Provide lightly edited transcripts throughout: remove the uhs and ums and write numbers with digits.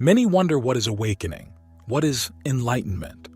Many wonder what is awakening, what is enlightenment.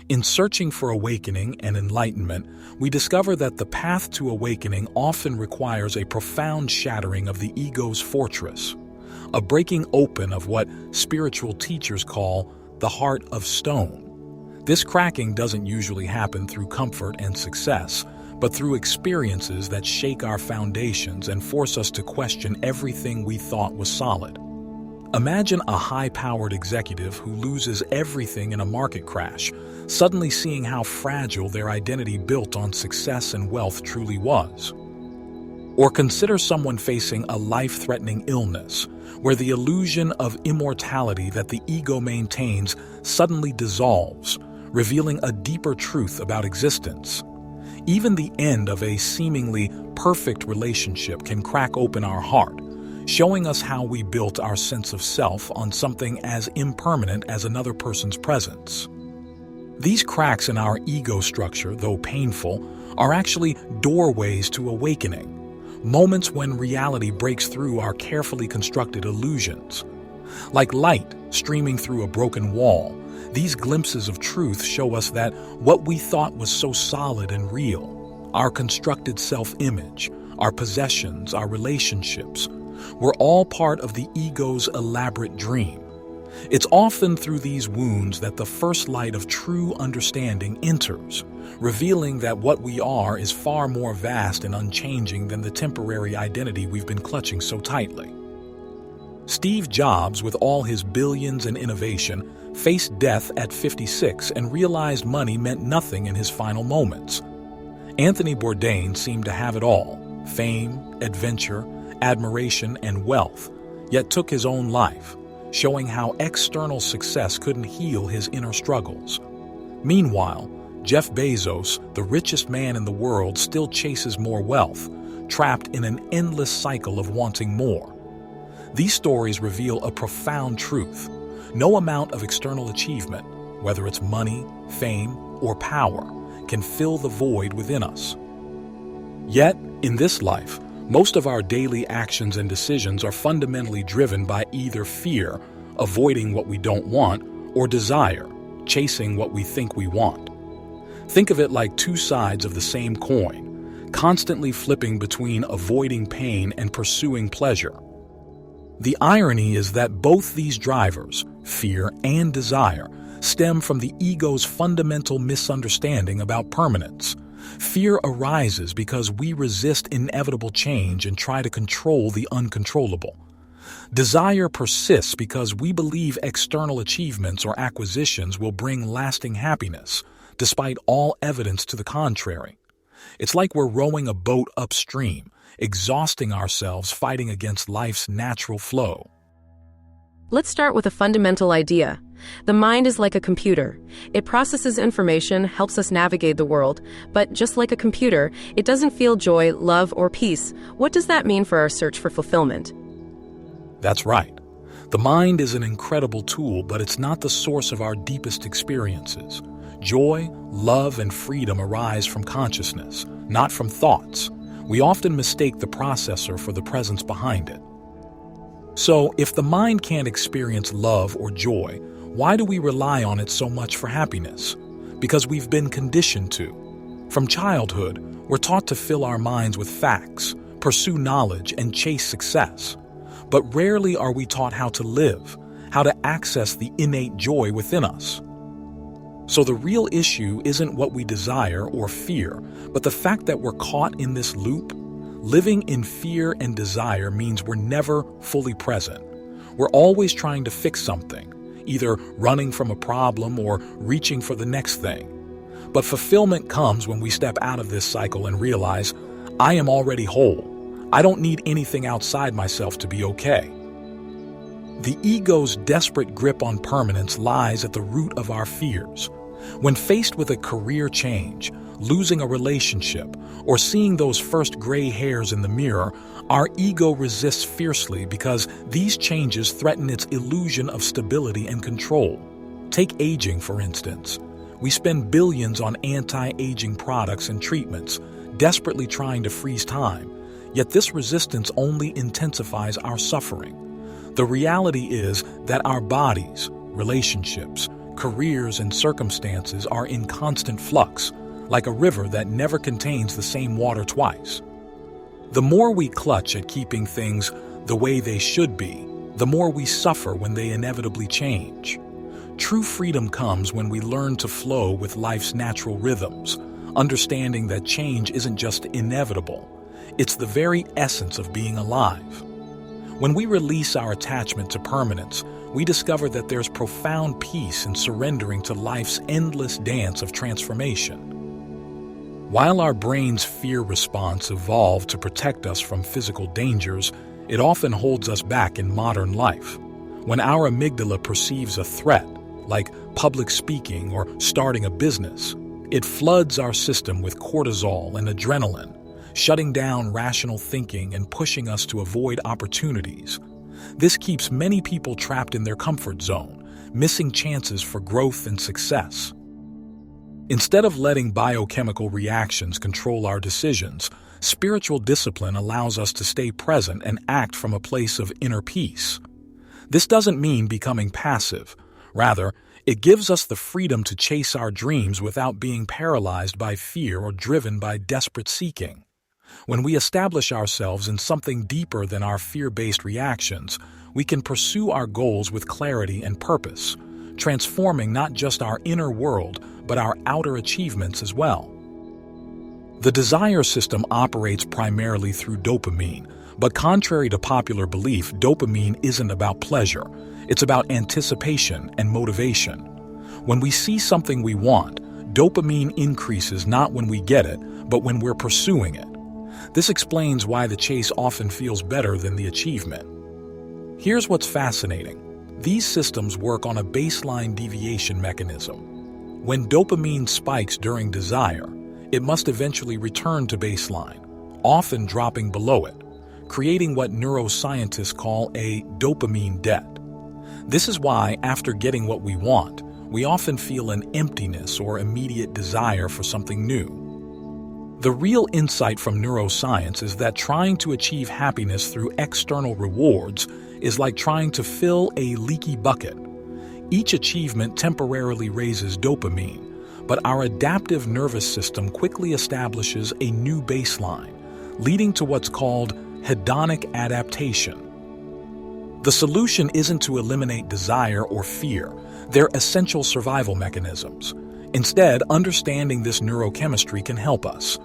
In searching for awakening and enlightenment, we discover that the path to awakening often requires a profound shattering of the ego's fortress, a breaking open of what spiritual teachers call the heart of stone. This cracking doesn't usually happen through comfort and success, but through experiences that shake our foundations and force us to question everything we thought was solid. Imagine a high-powered executive who loses everything in a market crash, suddenly seeing how fragile their identity built on success and wealth truly was. Or consider someone facing a life-threatening illness, where the illusion of immortality that the ego maintains suddenly dissolves, revealing a deeper truth about existence. Even the end of a seemingly perfect relationship can crack open our heart, showing us how we built our sense of self on something as impermanent as another person's presence. These cracks in our ego structure, though painful, are actually doorways to awakening, moments when reality breaks through our carefully constructed illusions. Like light streaming through a broken wall, these glimpses of truth show us that what we thought was so solid and real, our constructed self-image, our possessions, our relationships, were all part of the ego's elaborate dream. It's often through these wounds that the first light of true understanding enters, revealing that what we are is far more vast and unchanging than the temporary identity we've been clutching so tightly. Steve Jobs, with all his billions and innovation, faced death at 56 and realized money meant nothing in his final moments. Anthony Bourdain seemed to have it all: fame, adventure, admiration, and wealth, yet took his own life, showing how external success couldn't heal his inner struggles. Meanwhile, Jeff Bezos, the richest man in the world, still chases more wealth, trapped in an endless cycle of wanting more. These stories reveal a profound truth. No amount of external achievement, whether it's money, fame, or power, can fill the void within us. Yet, in this life, most of our daily actions and decisions are fundamentally driven by either fear, avoiding what we don't want, or desire, chasing what we think we want. Think of it like two sides of the same coin, constantly flipping between avoiding pain and pursuing pleasure. The irony is that both these drivers, fear and desire, stem from the ego's fundamental misunderstanding about permanence. Fear arises because we resist inevitable change and try to control the uncontrollable. Desire persists because we believe external achievements or acquisitions will bring lasting happiness, despite all evidence to the contrary. It's like we're rowing a boat upstream, exhausting ourselves fighting against life's natural flow. Let's start with a fundamental idea. The mind is like a computer. It processes information, helps us navigate the world, but just like a computer, it doesn't feel joy, love, or peace. What does that mean for our search for fulfillment? That's right. The mind is an incredible tool, but it's not the source of our deepest experiences. Joy, love, and freedom arise from consciousness, not from thoughts. We often mistake the processor for the presence behind it. So, if the mind can't experience love or joy, why do we rely on it so much for happiness? Because we've been conditioned to. From childhood, we're taught to fill our minds with facts, pursue knowledge, and chase success. But rarely are we taught how to live, how to access the innate joy within us. So the real issue isn't what we desire or fear, but the fact that we're caught in this loop. Living in fear and desire means we're never fully present. We're always trying to fix something, either running from a problem or reaching for the next thing. But fulfillment comes when we step out of this cycle and realize, I am already whole. I don't need anything outside myself to be okay. The ego's desperate grip on permanence lies at the root of our fears. When faced with a career change, losing a relationship, or seeing those first gray hairs in the mirror, our ego resists fiercely because these changes threaten its illusion of stability and control. Take aging, for instance. We spend billions on anti-aging products and treatments, desperately trying to freeze time, yet this resistance only intensifies our suffering. The reality is that our bodies, relationships, careers, and circumstances are in constant flux, like a river that never contains the same water twice. The more we clutch at keeping things the way they should be, the more we suffer when they inevitably change. True freedom comes when we learn to flow with life's natural rhythms, understanding that change isn't just inevitable, it's the very essence of being alive. When we release our attachment to permanence, we discover that there's profound peace in surrendering to life's endless dance of transformation. While our brain's fear response evolved to protect us from physical dangers, it often holds us back in modern life. When our amygdala perceives a threat, like public speaking or starting a business, it floods our system with cortisol and adrenaline, shutting down rational thinking and pushing us to avoid opportunities. This keeps many people trapped in their comfort zone, missing chances for growth and success. Instead of letting biochemical reactions control our decisions, spiritual discipline allows us to stay present and act from a place of inner peace. This doesn't mean becoming passive. Rather, it gives us the freedom to chase our dreams without being paralyzed by fear or driven by desperate seeking. When we establish ourselves in something deeper than our fear-based reactions, we can pursue our goals with clarity and purpose, transforming not just our inner world, but our outer achievements as well. The desire system operates primarily through dopamine, but contrary to popular belief, dopamine isn't about pleasure. It's about anticipation and motivation. When we see something we want, dopamine increases not when we get it, but when we're pursuing it. This explains why the chase often feels better than the achievement. Here's what's fascinating. These systems work on a baseline deviation mechanism. When dopamine spikes during desire, it must eventually return to baseline, often dropping below it, creating what neuroscientists call a dopamine debt. This is why, after getting what we want, we often feel an emptiness or immediate desire for something new. The real insight from neuroscience is that trying to achieve happiness through external rewards is like trying to fill a leaky bucket. Each achievement temporarily raises dopamine, but our adaptive nervous system quickly establishes a new baseline, leading to what's called hedonic adaptation. The solution isn't to eliminate desire or fear. They're essential survival mechanisms. Instead, understanding this neurochemistry can help us.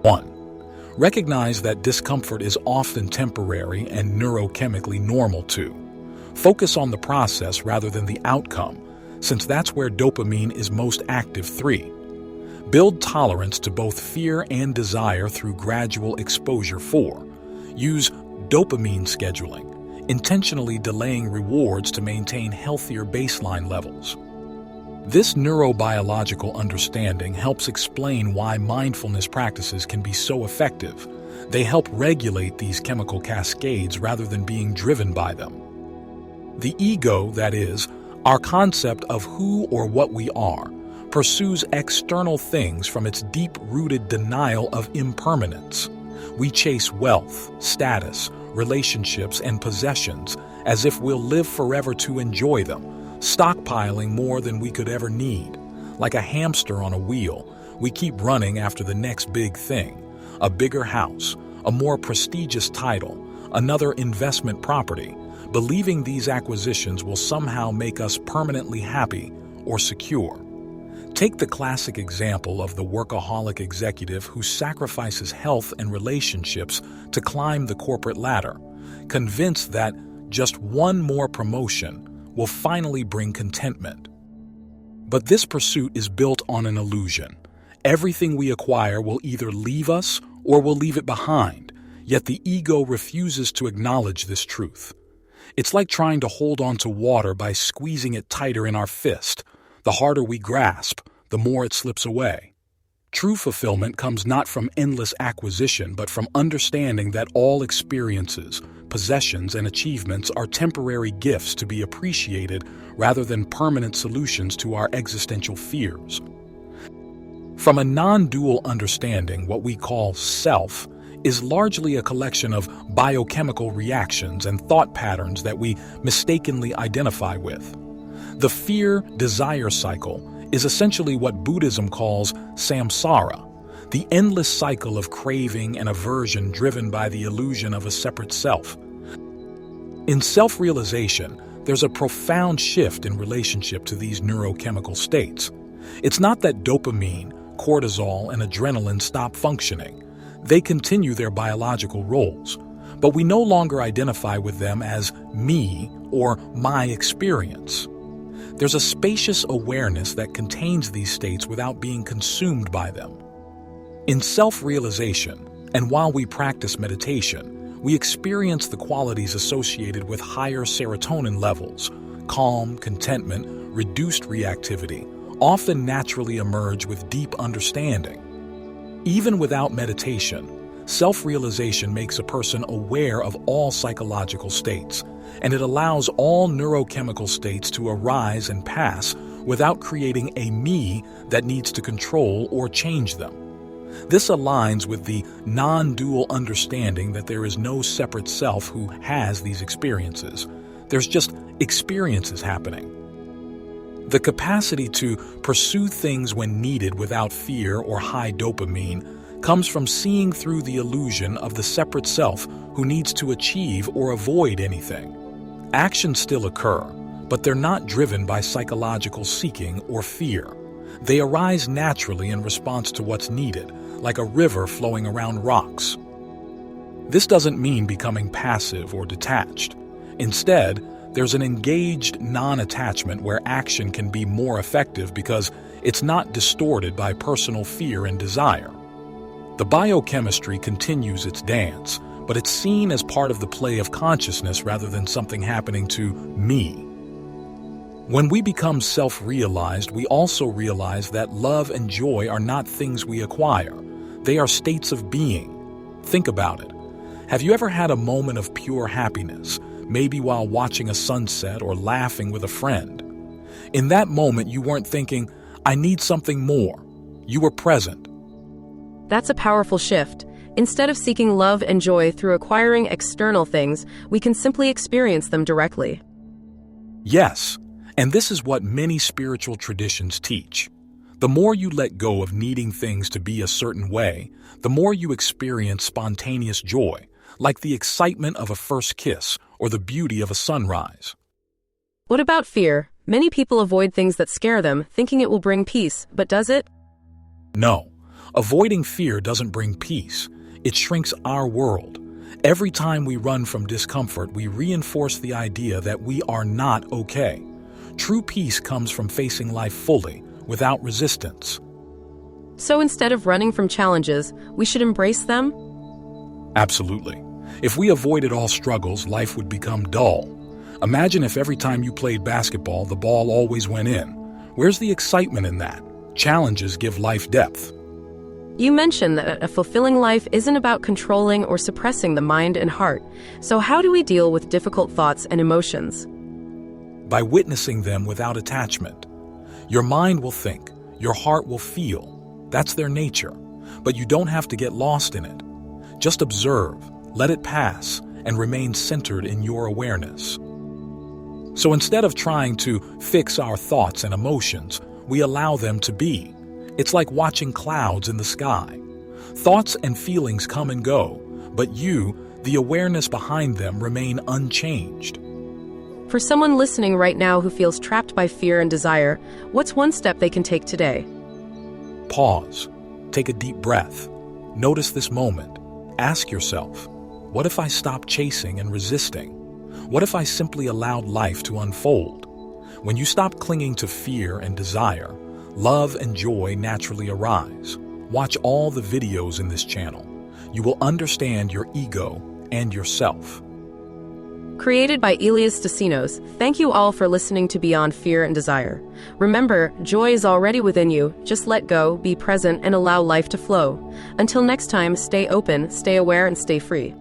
1. Recognize that discomfort is often temporary and neurochemically normal too. Focus on the process rather than the outcome, since that's where dopamine is most active. 3. Build tolerance to both fear and desire through gradual exposure. 4. Use dopamine scheduling, intentionally delaying rewards to maintain healthier baseline levels. This neurobiological understanding helps explain why mindfulness practices can be so effective. They help regulate these chemical cascades rather than being driven by them. The ego, that is, our concept of who or what we are, pursues external things from its deep-rooted denial of impermanence. We chase wealth, status, relationships, and possessions as if we'll live forever to enjoy them, stockpiling more than we could ever need. Like a hamster on a wheel, we keep running after the next big thing, a bigger house, a more prestigious title, another investment property, believing these acquisitions will somehow make us permanently happy or secure. Take the classic example of the workaholic executive who sacrifices health and relationships to climb the corporate ladder, convinced that just one more promotion will finally bring contentment. But this pursuit is built on an illusion. Everything we acquire will either leave us or we'll leave it behind, yet the ego refuses to acknowledge this truth. It's like trying to hold on to water by squeezing it tighter in our fist. The harder we grasp, the more it slips away. True fulfillment comes not from endless acquisition, but from understanding that all experiences, possessions, and achievements are temporary gifts to be appreciated rather than permanent solutions to our existential fears. From a non-dual understanding, what we call self is largely a collection of biochemical reactions and thought patterns that we mistakenly identify with. The fear-desire cycle is essentially what Buddhism calls samsara, the endless cycle of craving and aversion driven by the illusion of a separate self. In self-realization, there's a profound shift in relationship to these neurochemical states. It's not that dopamine, cortisol, and adrenaline stop functioning. They continue their biological roles, but we no longer identify with them as me or my experience. There's a spacious awareness that contains these states without being consumed by them. In self-realization, and while we practice meditation, we experience the qualities associated with higher serotonin levels. Calm, contentment, reduced reactivity often naturally emerge with deep understanding. Even without meditation, self-realization makes a person aware of all psychological states, and it allows all neurochemical states to arise and pass without creating a me that needs to control or change them. This aligns with the non-dual understanding that there is no separate self who has these experiences. There's just experiences happening. The capacity to pursue things when needed without fear or high dopamine comes from seeing through the illusion of the separate self who needs to achieve or avoid anything. Actions still occur, but they're not driven by psychological seeking or fear. They arise naturally in response to what's needed, like a river flowing around rocks. This doesn't mean becoming passive or detached. Instead, there's an engaged non-attachment where action can be more effective because it's not distorted by personal fear and desire. The biochemistry continues its dance, but it's seen as part of the play of consciousness rather than something happening to me. When we become self-realized, we also realize that love and joy are not things we acquire. They are states of being. Think about it. Have you ever had a moment of pure happiness, maybe while watching a sunset or laughing with a friend? In that moment, you weren't thinking, I need something more. You were present. That's a powerful shift. Instead of seeking love and joy through acquiring external things, we can simply experience them directly. Yes, and this is what many spiritual traditions teach. The more you let go of needing things to be a certain way, the more you experience spontaneous joy, like the excitement of a first kiss or the beauty of a sunrise. What about fear? Many people avoid things that scare them, thinking it will bring peace, but does it? No, avoiding fear doesn't bring peace. It shrinks our world. Every time we run from discomfort, we reinforce the idea that we are not okay. True peace comes from facing life fully, without resistance. So instead of running from challenges, we should embrace them? Absolutely. If we avoided all struggles, life would become dull. Imagine if every time you played basketball, the ball always went in. Where's the excitement in that? Challenges give life depth. You mentioned that a fulfilling life isn't about controlling or suppressing the mind and heart. So how do we deal with difficult thoughts and emotions? By witnessing them without attachment. Your mind will think, your heart will feel. That's their nature. But you don't have to get lost in it. Just observe, let it pass, and remain centered in your awareness. So instead of trying to fix our thoughts and emotions, we allow them to be. It's like watching clouds in the sky. Thoughts and feelings come and go, but you, the awareness behind them, remain unchanged. For someone listening right now who feels trapped by fear and desire, what's one step they can take today? Pause. Take a deep breath. Notice this moment. Ask yourself, what if I stopped chasing and resisting? What if I simply allowed life to unfold? When you stop clinging to fear and desire, love and joy naturally arise. Watch all the videos in this channel. You will understand your ego and yourself. Created by Elias Stasinos, thank you all for listening to Beyond Fear and Desire. Remember, joy is already within you. Just let go, be present, and allow life to flow. Until next time, stay open, stay aware, and stay free.